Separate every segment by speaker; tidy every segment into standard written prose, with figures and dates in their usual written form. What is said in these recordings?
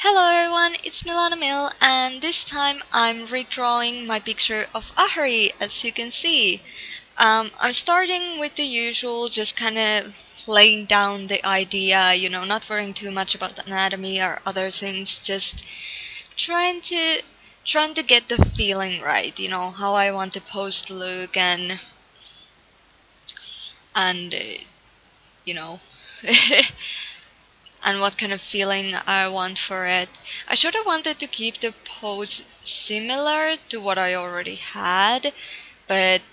Speaker 1: Hello everyone, it's Milana Mill, and this time I'm redrawing my picture of Ahri, as you can see. I'm starting with the usual, just kind of laying down the idea, not worrying too much about anatomy or other things, just trying to trying to get the feeling right, how I want the pose to look and you know and what kind of feeling I want for it. I should have wanted to keep the pose similar to what I already had, but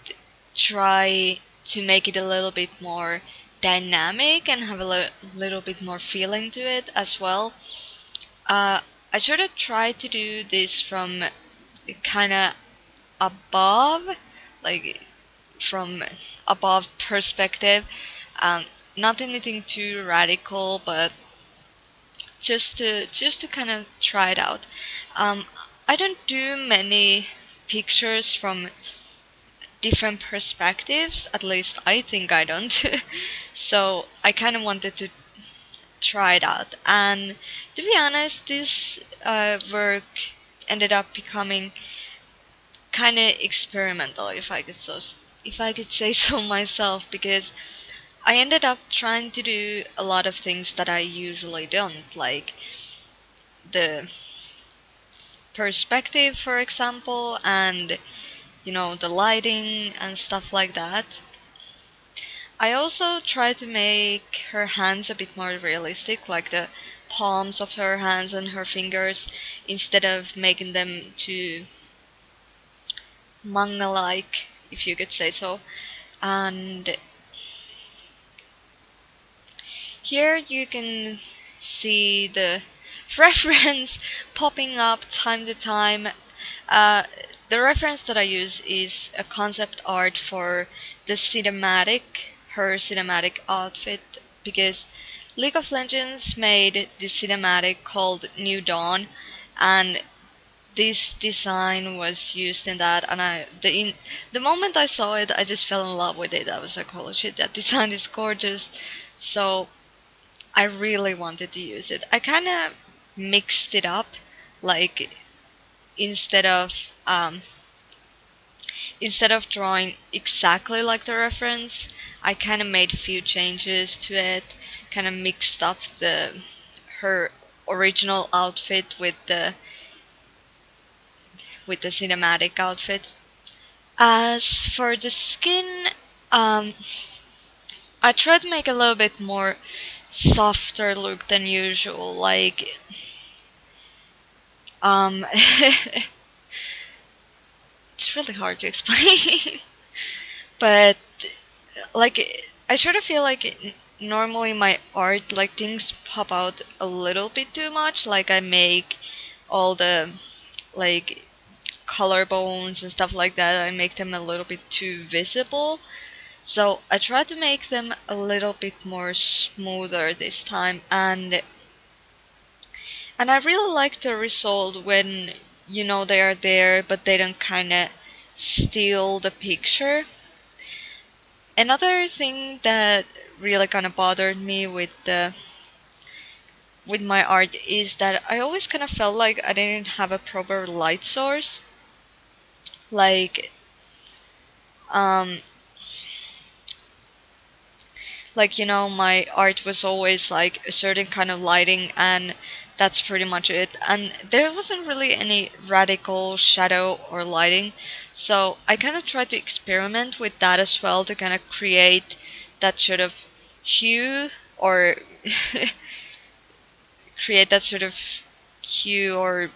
Speaker 1: try to make it a little bit more dynamic and have a little bit more feeling to it as well. I should have tried to do this from kind of above, like from above perspective. Um, Not anything too radical, but just to kind of try it out. Um, I don't do many pictures from different perspectives. At least I think I don't. So I kind of wanted to try it out. And to be honest, this work ended up becoming kind of experimental, if I could say so myself, because I ended up trying to do a lot of things that I usually don't, like the perspective, for example, and the lighting and stuff like that. I also try to make her hands a bit more realistic, like the palms of her hands and her fingers, instead of making them too manga-like, if you could say so. And here you can see the reference popping up time to time. Uh, the reference that I use is a concept art for the her cinematic outfit, because League of Legends made this cinematic called New Dawn, and this design was used in that. And the moment I saw it, I just fell in love with it. I was like, holy shit, that design is gorgeous. So I really wanted to use it. I kind of mixed it up, like instead of um, instead of drawing exactly like the reference, I kind of made a few changes to it, kind of mixed up the her original outfit with the cinematic outfit. As for the skin, um, I tried to make a little bit more softer look than usual. Like, it's really hard to explain, but like I sort of feel like normally my art, like things pop out a little bit too much. Like I make all the like collarbones and stuff like that. I make them a little bit too visible. So I try to make them a little bit more smoother this time, and I really like the result when they are there, but they don't kind of steal the picture. Another thing that really kind of bothered me with my art is that I always kind of felt like I didn't have a proper light source. Like, um, my art was always like a certain kind of lighting, and that's pretty much it. And there wasn't really any radical shadow or lighting, so I kind of tried to experiment with that as well to kind of create that sort of hue or create that sort of hue or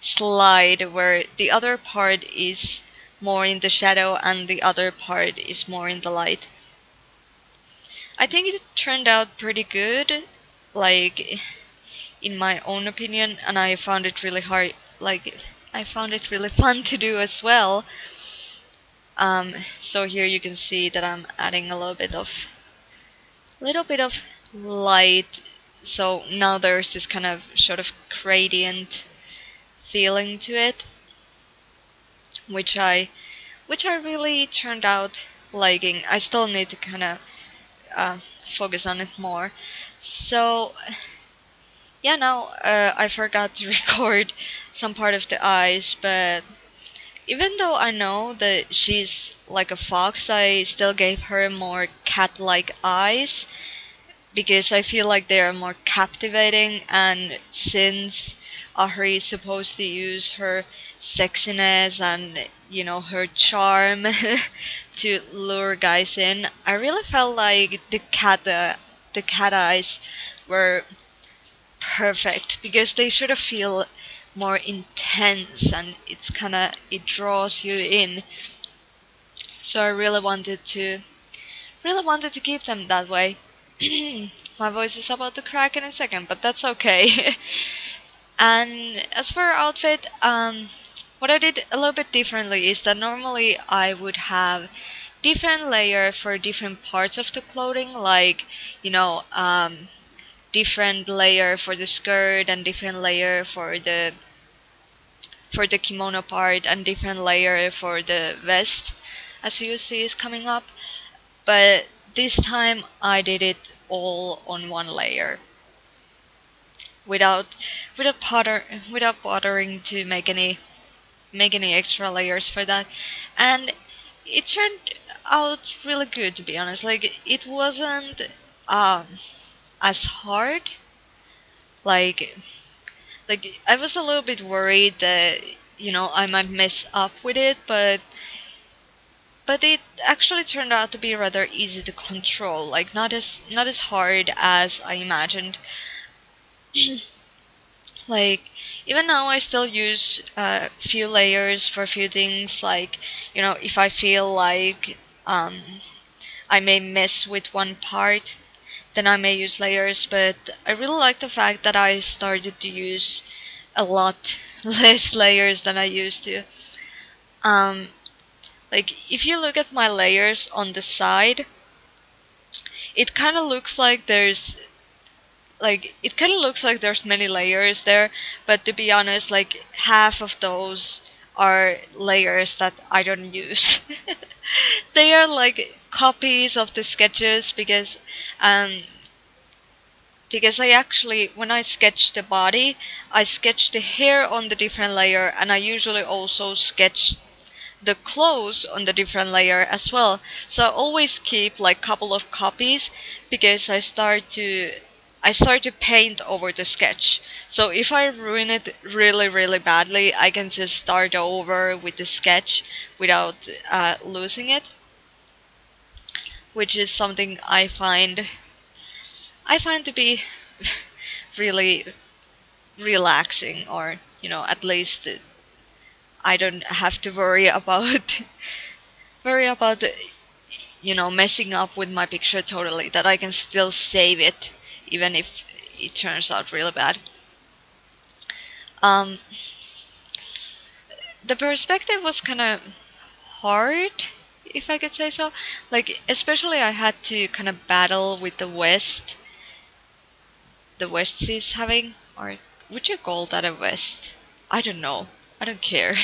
Speaker 1: slide where the other part is more in the shadow and the other part is more in the light. I think it turned out pretty good, like in my own opinion, and I found it really hard. Like I found it really fun to do as well. So here you can see that I'm adding a little bit of light. So now there's this kind of sort of gradient feeling to it, which I really turned out liking. I still need to kind of focus on it more. So Yeah, now I forgot to record some part of the eyes, but even though I know that she's like a fox, I still gave her more cat-like eyes because I feel like they are more captivating. And since Ahri is supposed to use her sexiness and her charm to lure guys in, I really felt like the cat eyes were perfect because they sort of feel more intense and it draws you in. So I really wanted to keep them that way. My voice is about to crack in a second, but that's okay. And as for our outfit, what I did a little bit differently is that normally I would have different layer for different parts of the clothing, like you know, different layer for the skirt and different layer for the kimono part and different layer for the vest, as you see is coming up. But this time I did it all on one layer without without bothering to make any extra layers for that. And it turned out really good, to be honest. Like it wasn't um as hard. Like like I was a little bit worried that I might mess up with it, but it actually turned out to be rather easy to control, like not as hard as I imagined. Like even now I still use a few layers for a few things, like if I feel like I may mess with one part, then I may use layers. But I really like the fact that I started to use a lot less layers than I used to. um like if you look at my layers on the side, it kind of looks like there's many layers there, but to be honest, like half of those are layers that I don't use. They are like copies of the sketches um because I actually, when I sketch the body, I sketch the hair on the different layer, and I usually also sketch the clothes on the different layer as well. So I always keep like couple of copies because I start to paint over the sketch. So if I ruin it really really badly, I can just start over with the sketch without losing it, which is something I find to be really relaxing, or at least I don't have to worry about worry about messing up with my picture totally, that I can still save it even if it turns out really bad. Um, the perspective was kind of hard, if I could say so. Like, especially I had to kind of battle with the West seas having, or would you call that a West? I don't know. I don't care.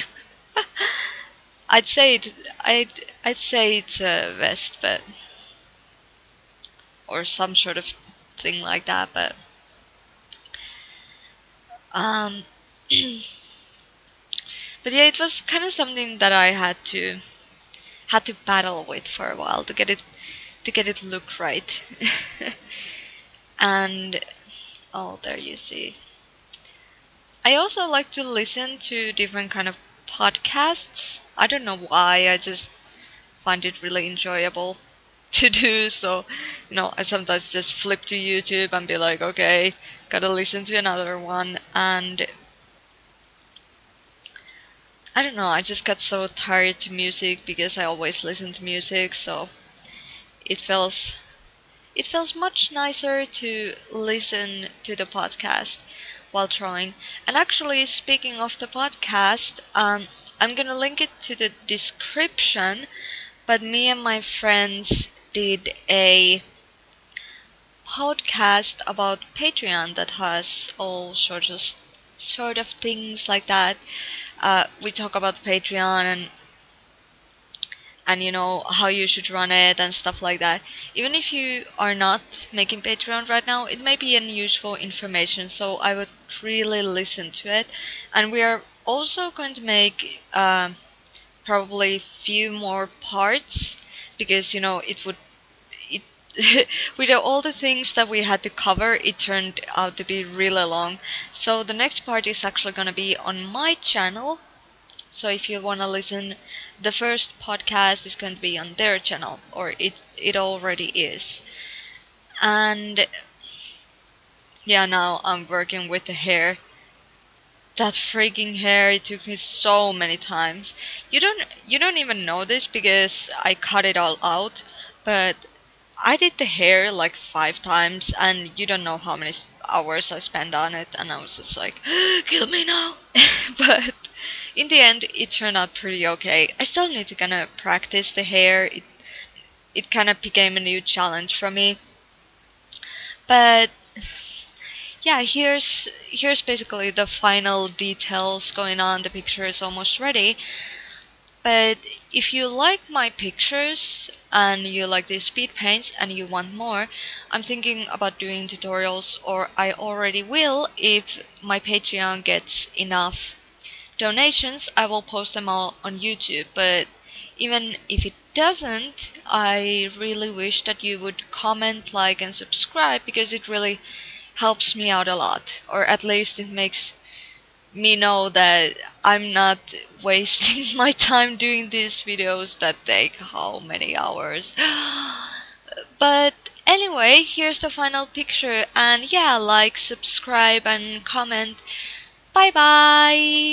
Speaker 1: I'd say it. I'd say it's a West, but or some sort of thing like that. But um, but yeah, it was kind of something that I had to battle with for a while to get it look right. And oh, there you see. I also like to listen to different kind of podcasts. I don't know why. I just find it really enjoyable to do. So, I sometimes just flip to YouTube and be like, okay, gotta listen to another one. And I don't know, I just got so tired to music because I always listen to music. So it feels it feels much nicer to listen to the podcast while drawing. And actually, speaking of the podcast, I'm gonna link it to the description. But me and my friends did a podcast about Patreon that has all sorts of things like that. We talk about Patreon, and you know how you should run it and stuff like that. Even if you are not making Patreon right now, it may be an useful information, so I would really listen to it. And we are also going to make probably few more parts, because you know it would it with all the things that we had to cover, it turned out to be really long. So the next part is actually going to be on my channel. So if you want to listen, the first podcast is going to be on their channel, or it already is. And yeah, now I'm working with the hair. That freaking hair, it took me so many times. You don't even know this because I cut it all out, but I did the hair like 5 times, and you don't know how many hours I spent on it, and I was just like, kill me now. But in the end, it turned out pretty okay. I still need to kind of practice the hair. It kind of became a new challenge for me. But yeah, here's basically the final details going on. The picture is almost ready. But if you like my pictures and you like these speed paints and you want more, I'm thinking about doing tutorials, or I already will if my Patreon gets enough donations. I will post them all on YouTube. But even if it doesn't, I really wish that you would comment, like, and subscribe, because it really helps me out a lot, or at least it makes me know that I'm not wasting my time doing these videos that take how many hours. But anyway, here's the final picture, and yeah, like, subscribe, and comment. Bye bye!